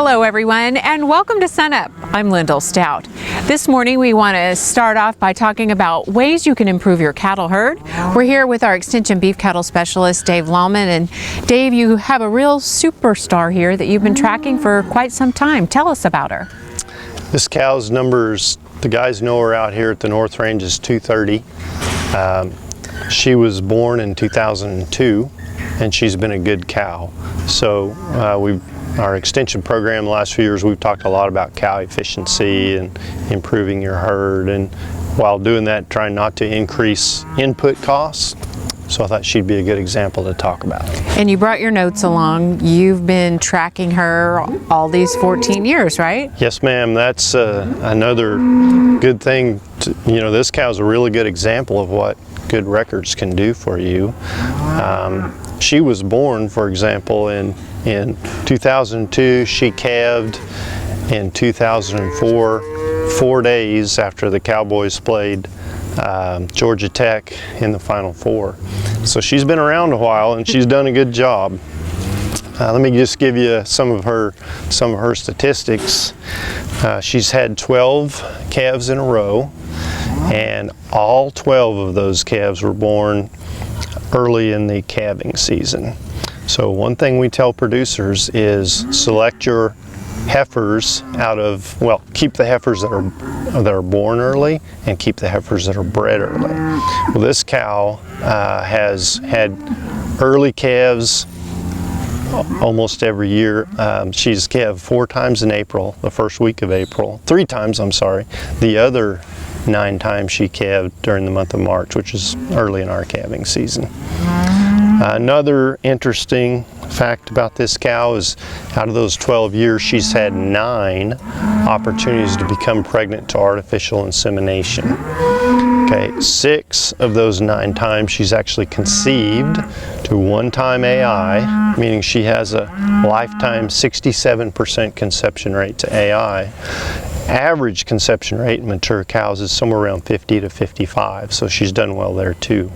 Hello everyone and welcome to SUNUP. I'm Lyndall Stout. This morning we want to start off by talking about ways you can improve your cattle herd. We're here with our extension beef cattle specialist Dave Lallman, and Dave, you have a real superstar here that you've been tracking for quite some time. Tell us about her. This cow's numbers, the guys know her out here at the North Range, is 230. She was born in 2002 and she's been a good cow. So our extension program the last few years, we've talked a lot about cow efficiency and improving your herd, and while doing that, trying not to increase input costs. So I thought she'd be a good example to talk about. And you brought your notes along. You've been tracking her all these 14 years, right? Yes, ma'am. That's another good thing. This cow's a really good example of what good records can do for you. She was born, for example, in 2002. She calved in 2004, 4 days after the Cowboys played Georgia Tech in the Final Four. So she's been around a while and she's done a good job. Let me just give you some of her statistics. She's had 12 calves in a row, and all 12 of those calves were born early in the calving season. So one thing we tell producers is select your heifers keep the heifers that are born early and keep the heifers that are bred early. Well, this cow has had early calves almost every year. She's calved 4 times in April, the first week of April, 3 times, I'm sorry. The other 9 times she calved during the month of March, which is early in our calving season. Another interesting fact about this cow is out of those 12 years, she's had 9 opportunities to become pregnant to artificial insemination. Okay, 6 of those 9 times she's actually conceived to one-time AI, meaning she has a lifetime 67% conception rate to AI. Average conception rate in mature cows is somewhere around 50 to 55, so she's done well there too.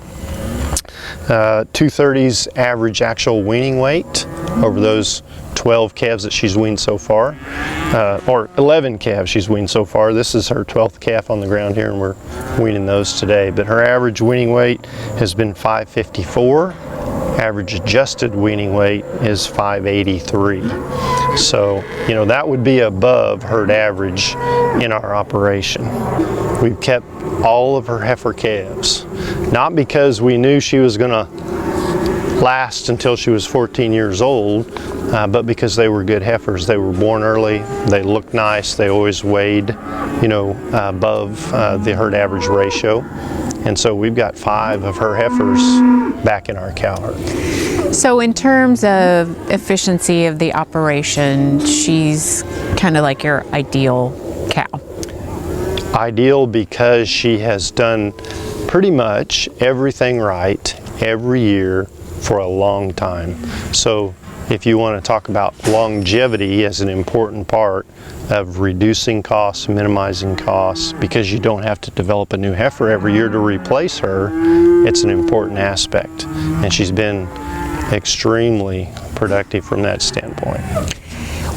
230's average actual weaning weight over those 12 calves that she's weaned so far, or 11 calves she's weaned so far. This is her 12th calf on the ground here, and we're weaning those today. But her average weaning weight has been 554. Average adjusted weaning weight is 583. So, that would be above herd average in our operation. We've kept all of her heifer calves, not because we knew she was going to last until she was 14 years old, but because they were good heifers. They were born early, they looked nice, they always weighed, above the herd average ratio. And so we've got 5 of her heifers back in our cow herd. So in terms of efficiency of the operation, she's kind of like your ideal cow. Ideal because she has done pretty much everything right every year for a long time. So if you want to talk about longevity as an important part of reducing costs, minimizing costs, because you don't have to develop a new heifer every year to replace her, it's an important aspect. And she's been extremely productive from that standpoint.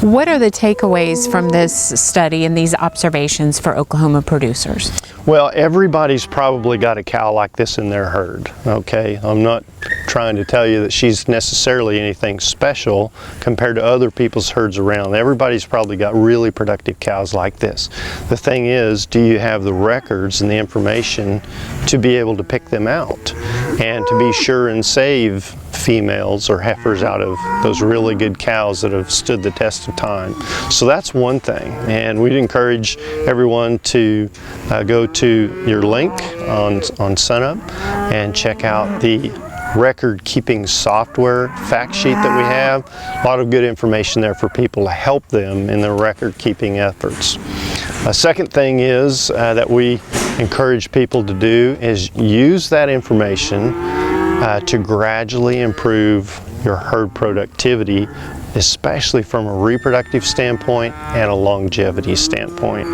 What are the takeaways from this study and these observations for Oklahoma producers? Well, everybody's probably got a cow like this in their herd, okay? I'm not trying to tell you that she's necessarily anything special compared to other people's herds around. Everybody's probably got really productive cows like this. The thing is, do you have the records and the information to be able to pick them out and to be sure and save females or heifers out of those really good cows that have stood the test of time? So that's one thing, and we'd encourage everyone to go to your link on SUNUP and check out the record-keeping software fact sheet that we have. A lot of good information there for people to help them in their record-keeping efforts. A second thing is that we encourage people to do is use that information to gradually improve your herd productivity, especially from a reproductive standpoint and a longevity standpoint.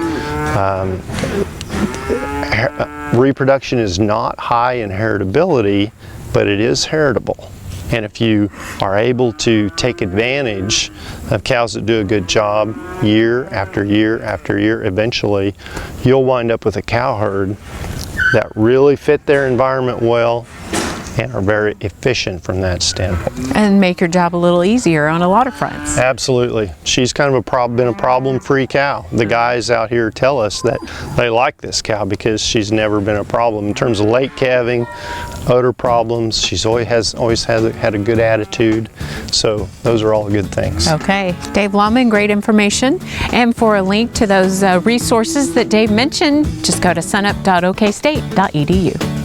Reproduction is not high in heritability, but it is heritable. And if you are able to take advantage of cows that do a good job year after year after year, eventually you'll wind up with a cow herd that really fit their environment well and are very efficient from that standpoint. And make your job a little easier on a lot of fronts. Absolutely. She's kind of been a problem-free cow. The guys out here tell us that they like this cow because she's never been a problem. In terms of late calving, odor problems, she's always had a good attitude. So those are all good things. Okay. Dave Lawman, great information. And for a link to those resources that Dave mentioned, just go to sunup.okstate.edu.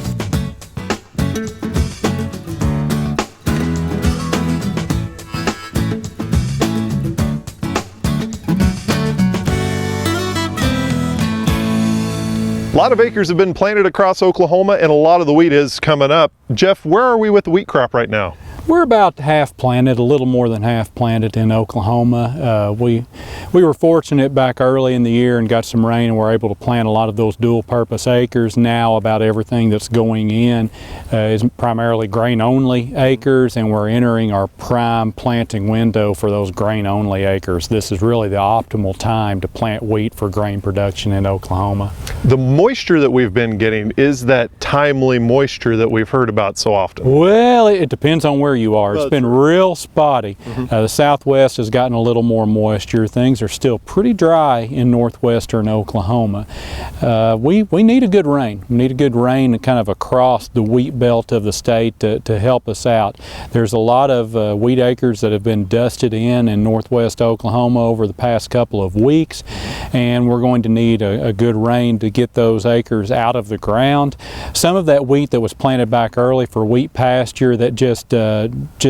A lot of acres have been planted across Oklahoma and a lot of the wheat is coming up. Jeff, where are we with the wheat crop right now? We're about half planted, a little more than half planted in Oklahoma. We were fortunate back early in the year and got some rain and were able to plant a lot of those dual purpose acres. Now about everything that's going in is primarily grain only acres, and we're entering our prime planting window for those grain only acres. This is really the optimal time to plant wheat for grain production in Oklahoma. The moisture that we've been getting, is that timely moisture that we've heard about so often? Well, it depends on where you are. It's been real spotty. The southwest has gotten a little more moisture. Things are still pretty dry in northwestern Oklahoma. We need a good rain. We need a good rain kind of across the wheat belt of the state to help us out. There's a lot of wheat acres that have been dusted in northwest Oklahoma over the past couple of weeks, and we're going to need a good rain to get those acres out of the ground. Some of that wheat that was planted back early for wheat pasture that just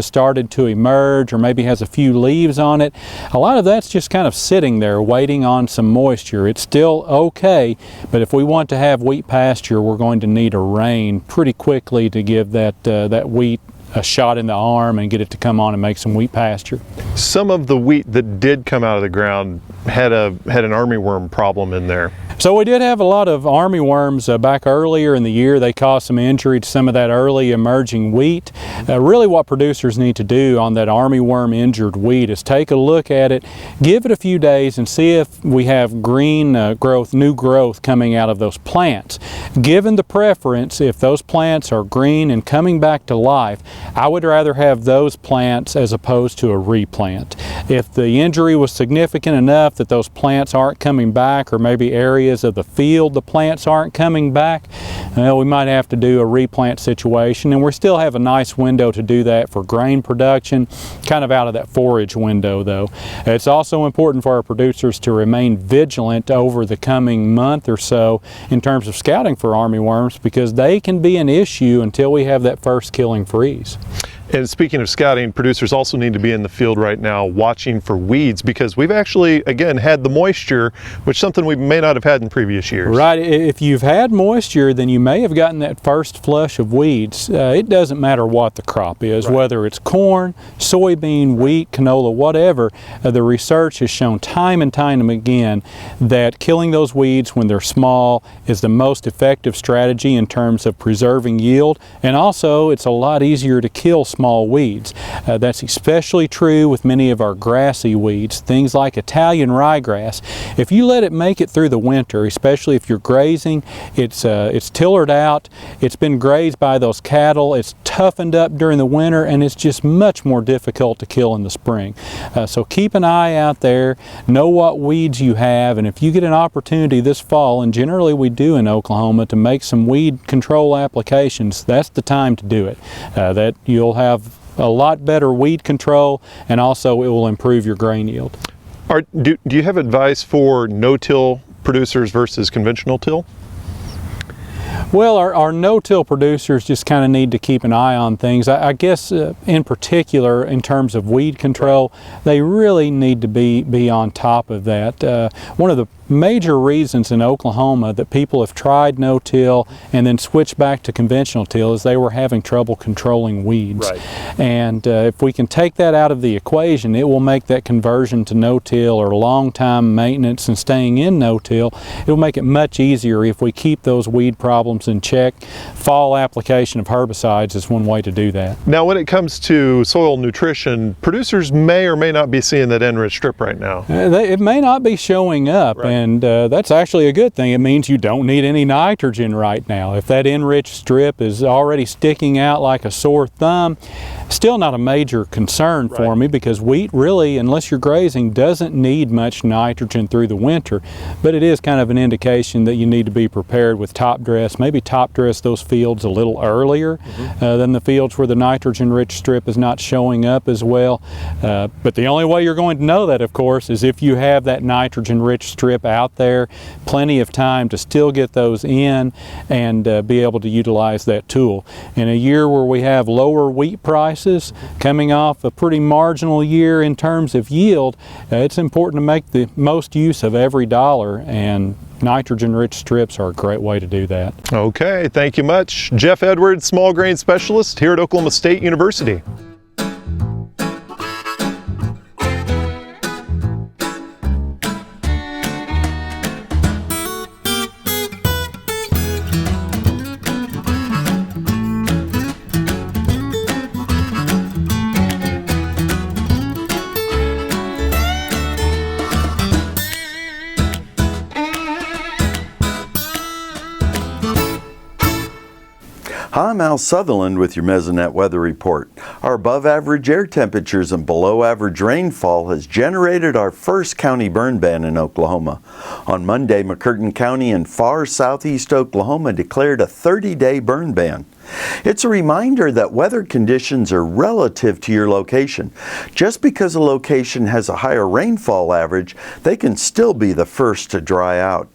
started to emerge or maybe has a few leaves on it, a lot of that's just kind of sitting there waiting on some moisture. It's still okay, but if we want to have wheat pasture, we're going to need a rain pretty quickly to give that wheat a shot in the arm and get it to come on and make some wheat pasture. Some of the wheat that did come out of the ground had an armyworm problem in there. So we did have a lot of armyworms back earlier in the year. They caused some injury to some of that early emerging wheat. Really what producers need to do on that armyworm injured wheat is take a look at it, give it a few days and see if we have green growth, new growth coming out of those plants. Given the preference, if those plants are green and coming back to life, I would rather have those plants as opposed to a replant. If the injury was significant enough that those plants aren't coming back, or maybe areas of the field the plants aren't coming back, well, we might have to do a replant situation, and we still have a nice window to do that for grain production, kind of out of that forage window though. It's also important for our producers to remain vigilant over the coming month or so in terms of scouting for armyworms, because they can be an issue until we have that first killing freeze. And speaking of scouting, producers also need to be in the field right now watching for weeds, because we've actually, again, had the moisture, which is something we may not have had in previous years. Right. If you've had moisture, then you may have gotten that first flush of weeds. It doesn't matter what the crop is, right, whether it's corn, soybean, wheat, canola, whatever. The research has shown time and time again that killing those weeds when they're small is the most effective strategy in terms of preserving yield, and also it's a lot easier to kill small weeds. That's especially true with many of our grassy weeds, things like Italian ryegrass. If you let it make it through the winter, especially if you're grazing, it's tillered out, it's been grazed by those cattle, it's toughened up during the winter, and it's just much more difficult to kill in the spring. So keep an eye out there, know what weeds you have, and if you get an opportunity this fall, and generally we do in Oklahoma, to make some weed control applications, that's the time to do it. That you'll have a lot better weed control, and also it will improve your grain yield. Do you have advice for no-till producers versus conventional till? Well, our no-till producers just kind of need to keep an eye on things. I guess in particular, in terms of weed control, they really need to be on top of that. One of the major reasons in Oklahoma that people have tried no-till and then switched back to conventional till is they were having trouble controlling weeds. Right. And if we can take that out of the equation, it will make that conversion to no-till or long-time maintenance and staying in no-till, it will make it much easier if we keep those weed problems in check. Fall application of herbicides is one way to do that. Now, when it comes to soil nutrition, producers may or may not be seeing that enriched strip right now. It may not be showing up, Right. and that's actually a good thing. It means you don't need any nitrogen right now. If that enriched strip is already sticking out like a sore thumb, still not a major concern for Right. me, because wheat really, unless you're grazing, doesn't need much nitrogen through the winter. But it is kind of an indication that you need to be prepared with top dress, maybe top dress those fields a little earlier than the fields where the nitrogen-rich strip is not showing up as well. But the only way you're going to know that, of course, is if you have that nitrogen-rich strip out there, plenty of time to still get those in and be able to utilize that tool. In a year where we have lower wheat prices, coming off a pretty marginal year in terms of yield, it's important to make the most use of every dollar, and nitrogen-rich strips are a great way to do that. Okay, thank you much. Jeff Edwards, small grain specialist here at Oklahoma State University. Hi, I'm Al Sutherland with your Mesonet weather report. Our above average air temperatures and below average rainfall has generated our first county burn ban in Oklahoma. On Monday, McCurtain County in far southeast Oklahoma declared a 30-day burn ban. It's a reminder that weather conditions are relative to your location. Just because a location has a higher rainfall average, they can still be the first to dry out.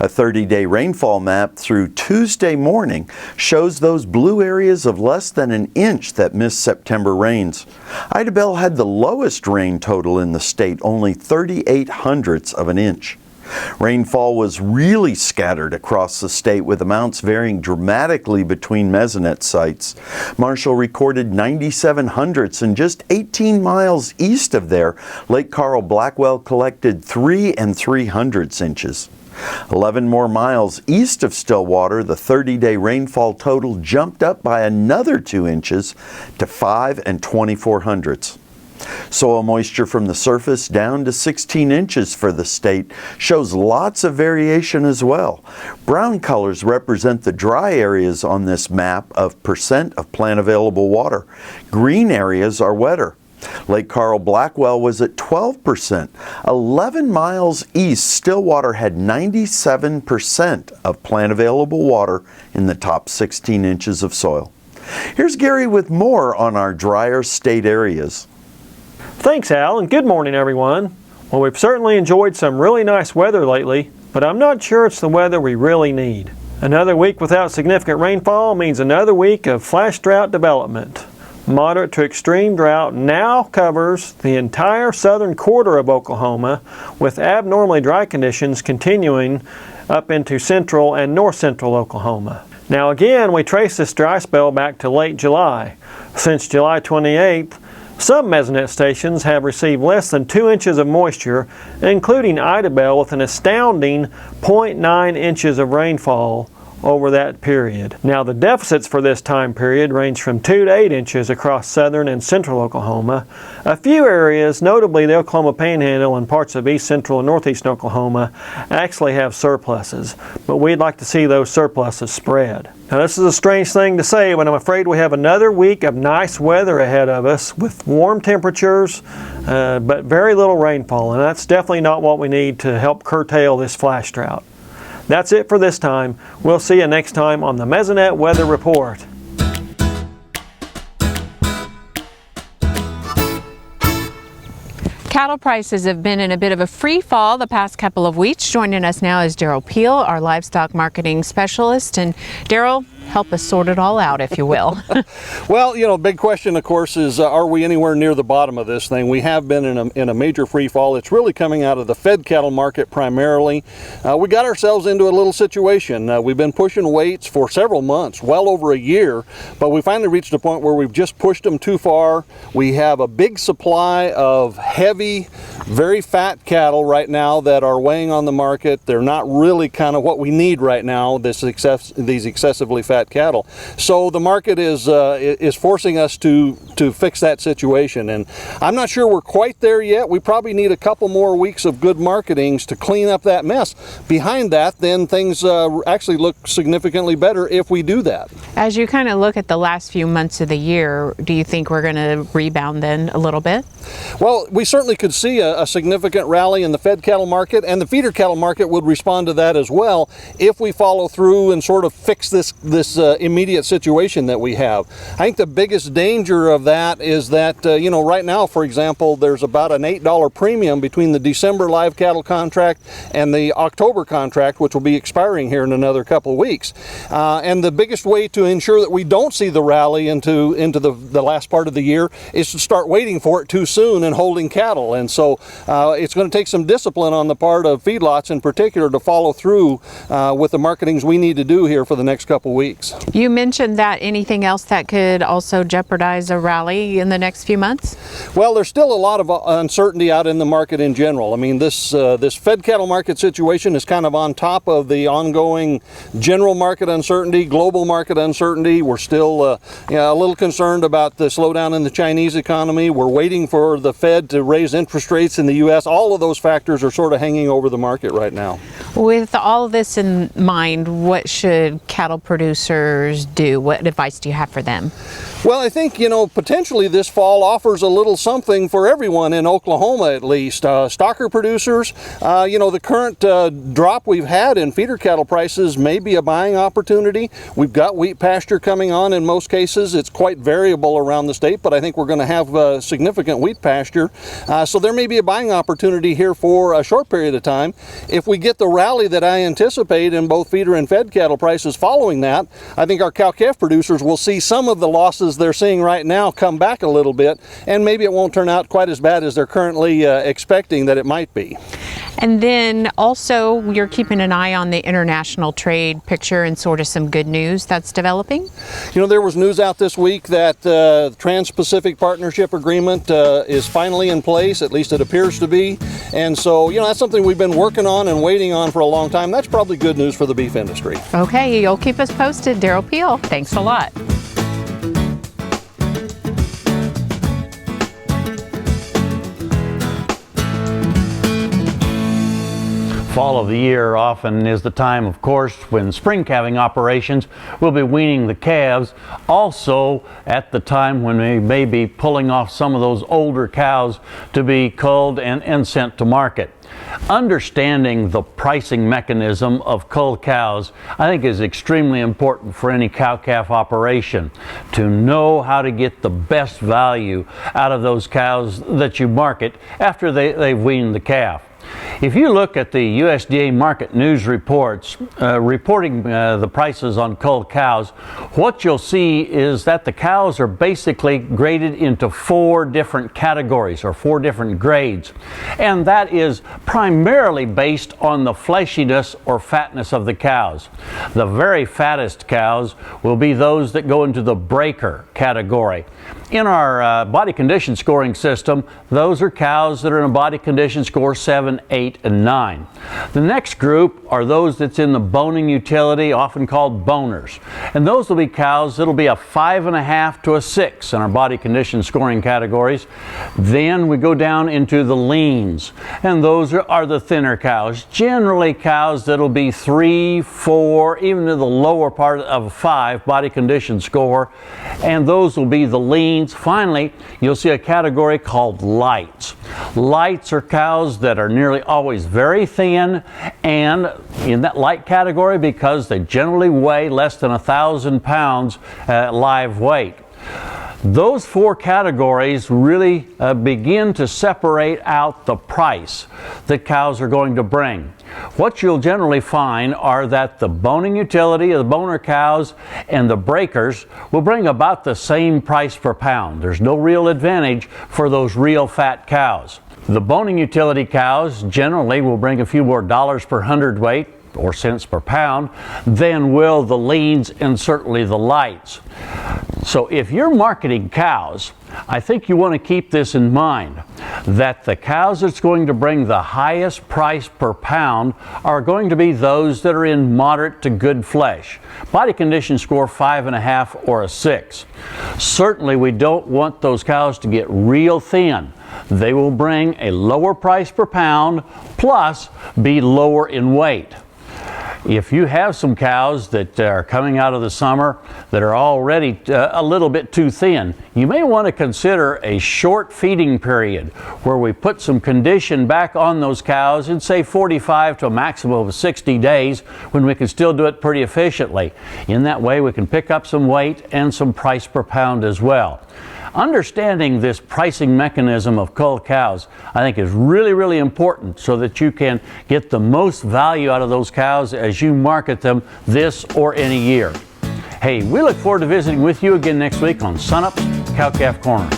A 30-day rainfall map through Tuesday morning shows those blue areas of less than an inch that missed September rains. Idabel had the lowest rain total in the state, only 38/100ths of an inch. Rainfall was really scattered across the state, with amounts varying dramatically between Mesonet sites. Marshall recorded 97/100ths, and just 18 miles east of there, Lake Carl Blackwell collected 3 3/100ths inches. 11 more miles east of Stillwater, the 30-day rainfall total jumped up by another 2 inches to 5 24/100ths. Soil moisture from the surface down to 16 inches for the state shows lots of variation as well. Brown colors represent the dry areas on this map of percent of plant available water. Green areas are wetter. Lake Carl Blackwell was at 12%. 11 miles east, Stillwater had 97% of plant available water in the top 16 inches of soil. Here's Gary with more on our drier state areas. Thanks, Al, and good morning, everyone. Well, we've certainly enjoyed some really nice weather lately, but I'm not sure it's the weather we really need. Another week without significant rainfall means another week of flash drought development. Moderate to extreme drought now covers the entire southern quarter of Oklahoma, with abnormally dry conditions continuing up into central and north central Oklahoma. Now again, we trace this dry spell back to late July. Since July 28th, some Mesonet stations have received less than 2 inches of moisture, including Idabel with an astounding 0.9 inches of rainfall over that period. Now the deficits for this time period range from 2 to 8 inches across southern and central Oklahoma. A few areas, notably the Oklahoma Panhandle and parts of east central and northeast Oklahoma, actually have surpluses, but we'd like to see those surpluses spread. Now this is a strange thing to say, but I'm afraid we have another week of nice weather ahead of us with warm temperatures, but very little rainfall, and that's definitely not what we need to help curtail this flash drought. That's it for this time. We'll see you next time on the Mesonet Weather Report. Cattle prices have been in a bit of a free fall the past couple of weeks. Joining us now is Daryl Peel, our livestock marketing specialist. And Daryl, help us sort it all out, if you will. Well, you know, big question, of course, is are we anywhere near the bottom of this thing? We have been in a major free fall. It's really coming out of the fed cattle market primarily. We got ourselves into a little situation. We've been pushing weights for several months, well over a year, but we finally reached a point where we've just pushed them too far. We have a big supply of heavy, very fat cattle right now that are weighing on the market. They're not really kind of what we need right now, these excessively fat cattle. So the market is forcing us to fix that situation, and I'm not sure we're quite there yet. We probably need a couple more weeks of good marketings to clean up that mess. Behind that, then things actually look significantly better if we do that. As you kind of look at the last few months of the year, do you think we're going to rebound then a little bit? Well, we certainly could see a significant rally in the fed cattle market, and the feeder cattle market would respond to that as well if we follow through and sort of fix this immediate situation that we have. I think the biggest danger of that is that, you know, right now, for example, there's about an $8 premium between the December live cattle contract and the October contract, which will be expiring here in another couple of weeks. And the biggest way to ensure that we don't see the rally into the last part of the year is to start waiting for it too soon and holding cattle. And so it's going to take some discipline on the part of feedlots in particular to follow through with the marketings we need to do here for the next couple weeks. You mentioned that. Anything else that could also jeopardize a rally in the next few months? Well, there's still a lot of uncertainty out in the market in general. I mean, this fed cattle market situation is kind of on top of the ongoing general market uncertainty, global market uncertainty. We're still a little concerned about the slowdown in the Chinese economy. We're waiting for the Fed to raise interest rates in the U.S. All of those factors are sort of hanging over the market right now. With all of this in mind, what should cattle producers do? What advice do you have for them? Well, I think, you know, potentially this fall offers a little something for everyone in Oklahoma, at least. Stocker producers, you know, the current drop we've had in feeder cattle prices may be a buying opportunity. We've got wheat pasture coming on in most cases. It's quite variable around the state, but I think we're going to have significant wheat pasture. So there may be a buying opportunity here for a short period of time. If we get the rally that I anticipate in both feeder and fed cattle prices following that, I think our cow-calf producers will see some of the losses they're seeing right now come back a little bit, and maybe it won't turn out quite as bad as they're currently expecting that it might be. And then also you're keeping an eye on the international trade picture and sort of some good news that's developing? You know, there was news out this week that the Trans-Pacific Partnership Agreement is finally in place, at least it appears to be. And so, you know, that's something we've been working on and waiting on for a long time. That's probably good news for the beef industry. Okay, you'll keep us posted. Daryl Peel, thanks a lot. Fall of the year often is the time, of course, when spring calving operations will be weaning the calves. Also at the time when we may be pulling off some of those older cows to be culled and sent to market. Understanding the pricing mechanism of culled cows, I think, is extremely important for any cow-calf operation. To know how to get the best value out of those cows that you market after they've weaned the calf. If you look at the USDA market news reports reporting the prices on culled cows, what you'll see is that the cows are basically graded into 4 different categories or 4 different grades. And that is primarily based on the fleshiness or fatness of the cows. The very fattest cows will be those that go into the breaker category. In our body condition scoring system, those are cows that are in a body condition score 7, 8, and 9. The next group are those that's in the boning utility, often called boners. And those will be cows that'll be a 5.5 to a 6 in our body condition scoring categories. Then we go down into the leans, and those are the thinner cows. Generally cows that'll be 3, 4, even to the lower part of a 5 body condition score, and those will be the leans. Finally, you'll see a category called lights. Lights are cows that are nearly always very thin, and in that light category, because they generally weigh less than 1,000 pounds live weight. Those 4 categories really begin to separate out the price that cows are going to bring. what you'll generally find are that the boning utility of the boner cows and the breakers will bring about the same price per pound. There's no real advantage for those real fat cows. The boning utility cows generally will bring a few more dollars per hundredweight or cents per pound than will the leans and certainly the lights. So if you're marketing cows, I think you want to keep this in mind, that the cows that's going to bring the highest price per pound are going to be those that are in moderate to good flesh. Body condition score 5.5 or a 6. Certainly we don't want those cows to get real thin. They will bring a lower price per pound plus be lower in weight. If you have some cows that are coming out of the summer that are already a little bit too thin, you may want to consider a short feeding period where we put some condition back on those cows in say 45 to a maximum of 60 days when we can still do it pretty efficiently. In that way we can pick up some weight and some price per pound as well. Understanding this pricing mechanism of cull cows, I think, is really, really important so that you can get the most value out of those cows as you market them this or any year. Hey, we look forward to visiting with you again next week on SUNUP Cow-Calf Corner.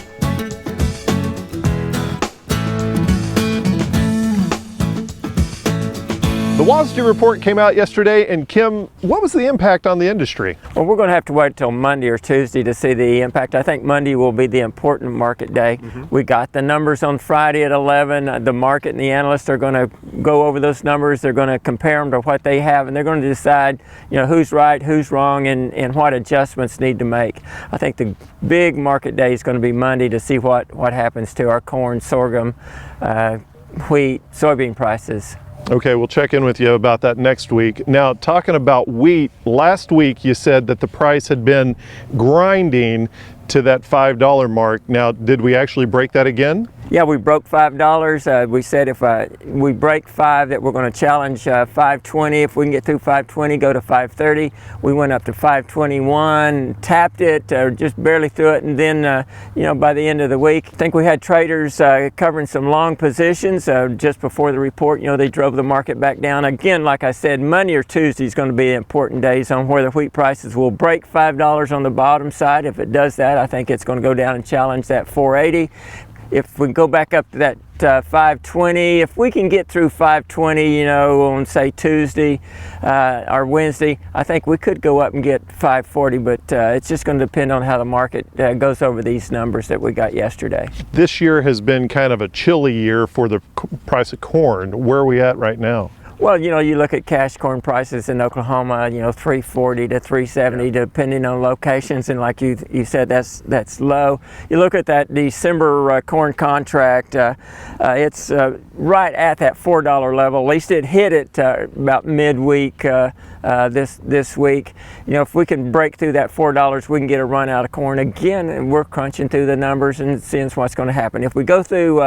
The WASDE report came out yesterday, and Kim, what was the impact on the industry? Well, we're going to have to wait till Monday or Tuesday to see the impact. I think Monday will be the important market day. We got the numbers on Friday at 11. The market and the analysts are going to go over those numbers. They're going to compare them to what they have, and they're going to decide, who's right, who's wrong, and what adjustments need to make. I think the big market day is going to be Monday to see what happens to our corn, sorghum, wheat, soybean prices. Okay, we'll check in with you about that next week. Now, talking about wheat, last week you said that the price had been grinding to that $5 mark. Now, did we actually break that again? Yeah, we broke $5. We said if we break 5 that we're going to challenge 520. If we can get through 520, go to 530. We went up to 521, tapped it, just barely through it, and then by the end of the week, I think we had traders covering some long positions just before the report. They drove the market back down. Again, like I said, Monday or Tuesday is going to be important days on where the wheat prices will break $5 on the bottom side. If it does that, I think it's going to go down and challenge that 480. If we go back up to that 520, if we can get through 520, on say Tuesday or Wednesday, I think we could go up and get 540, but it's just going to depend on how the market goes over these numbers that we got yesterday. This year has been kind of a chilly year for the price of corn. Where are we at right now? Well, you look at cash corn prices in Oklahoma, 340 to 370, depending on locations, and like you said, that's low. You look at that December corn contract, it's right at that $4 level. At least it hit it about midweek this week. If we can break through that $4, we can get a run out of corn. Again, we're crunching through the numbers and seeing what's going to happen. If we go through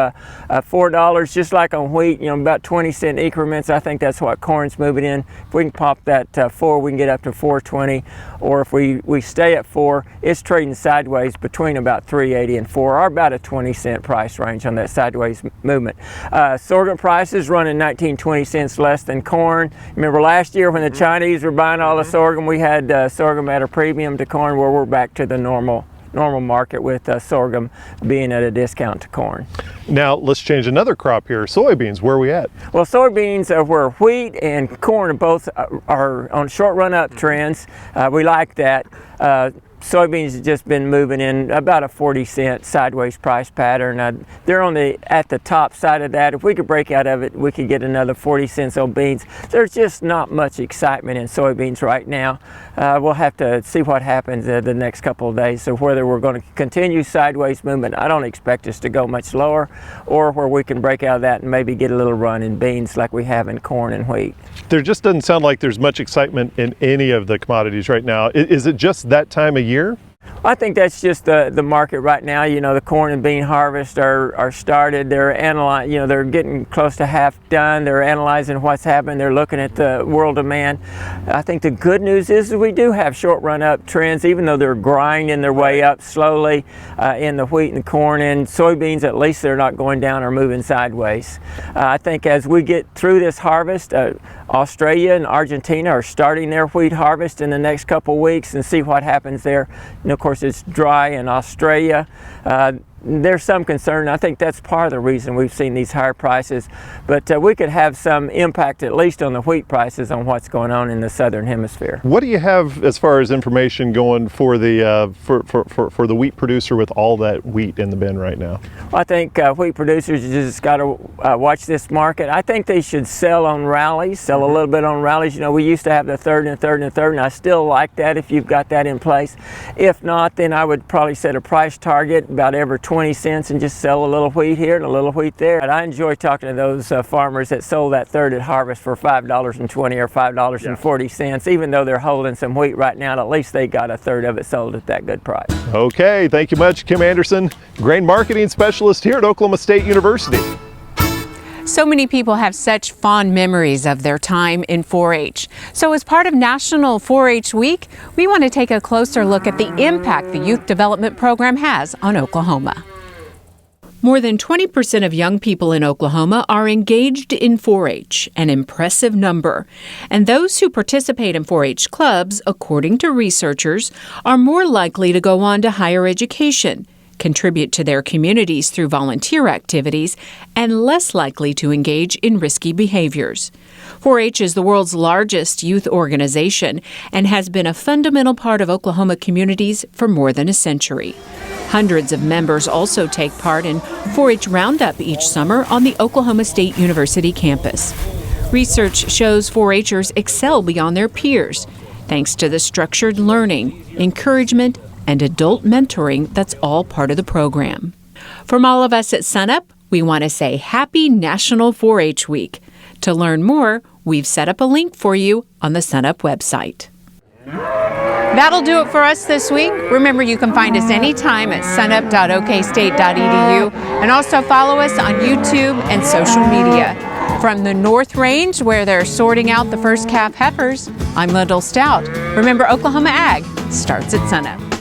$4, just like on wheat, about 20-cent increments, I think that's what corn's moving in. If we can pop that 4, we can get up to 420. Or if we stay at 4, it's trading sideways between about 380 and 4, or about a 20-cent price range on that sideways movement. Sorghum prices running 19-20 cents less than corn. Remember last year when the Chinese were buying all the sorghum, we had sorghum at a premium to corn, where we're back to the normal market with sorghum being at a discount to corn. Now let's change another crop here. Soybeans, where are we at? Well, soybeans are where wheat and corn both are on short run up trends. We like that. Soybeans have just been moving in about a 40-cent sideways price pattern. They're at the top side of that. If we could break out of it, we could get another 40 cents on beans. There's just not much excitement in soybeans right now. We'll have to see what happens the next couple of days. So whether we're going to continue sideways movement, I don't expect us to go much lower, or where we can break out of that and maybe get a little run in beans like we have in corn and wheat. There just doesn't sound like there's much excitement in any of the commodities right now. Is it just that time of year? I think that's just the market right now. You know, the corn and bean harvest are started. They're analyzing, you know, they're getting close to half done. They're analyzing what's happened. They're looking at the world demand. I think the good news is we do have short run up trends, even though they're grinding their way up slowly in the wheat and the corn and soybeans. At least they're not going down or moving sideways. I think as we get through this harvest, Australia and Argentina are starting their wheat harvest in the next couple weeks, and see what happens there. And of course, it's dry in Australia. There's some concern. I think that's part of the reason we've seen these higher prices, but we could have some impact, at least on the wheat prices, on what's going on in the southern hemisphere. What do you have as far as information going for the for the wheat producer with all that wheat in the bin right now? Well, I think wheat producers just got to watch this market. I think they should sell on rallies, sell a little bit on rallies. You know, we used to have the third and third and third, and I still like that if you've got that in place. If not, then I would probably set a price target about every 20 cents and just sell a little wheat here and a little wheat there. And I enjoy talking to those farmers that sold that third at harvest for $5.20 or $5.40, even though they're holding some wheat right now. At least they got a third of it sold at that good price. Okay, thank you much, Kim Anderson, grain marketing specialist here at Oklahoma State University. So many people have such fond memories of their time in 4-H. So as part of National 4-H Week, we want to take a closer look at the impact the Youth Development Program has on Oklahoma. More than 20% of young people in Oklahoma are engaged in 4-H, an impressive number. And those who participate in 4-H clubs, according to researchers, are more likely to go on to higher education, contribute to their communities through volunteer activities, and less likely to engage in risky behaviors. 4-H is the world's largest youth organization and has been a fundamental part of Oklahoma communities for more than a century. Hundreds of members also take part in 4-H Roundup each summer on the Oklahoma State University campus. Research shows 4-Hers excel beyond their peers, thanks to the structured learning, encouragement, and adult mentoring that's all part of the program. From all of us at SUNUP, we want to say Happy National 4-H Week. To learn more, we've set up a link for you on the SUNUP website. That'll do it for us this week. Remember, you can find us anytime at sunup.okstate.edu and also follow us on YouTube and social media. From the North Range, where they're sorting out the first calf heifers, I'm Lyndall Stout. Remember, Oklahoma Ag starts at SUNUP.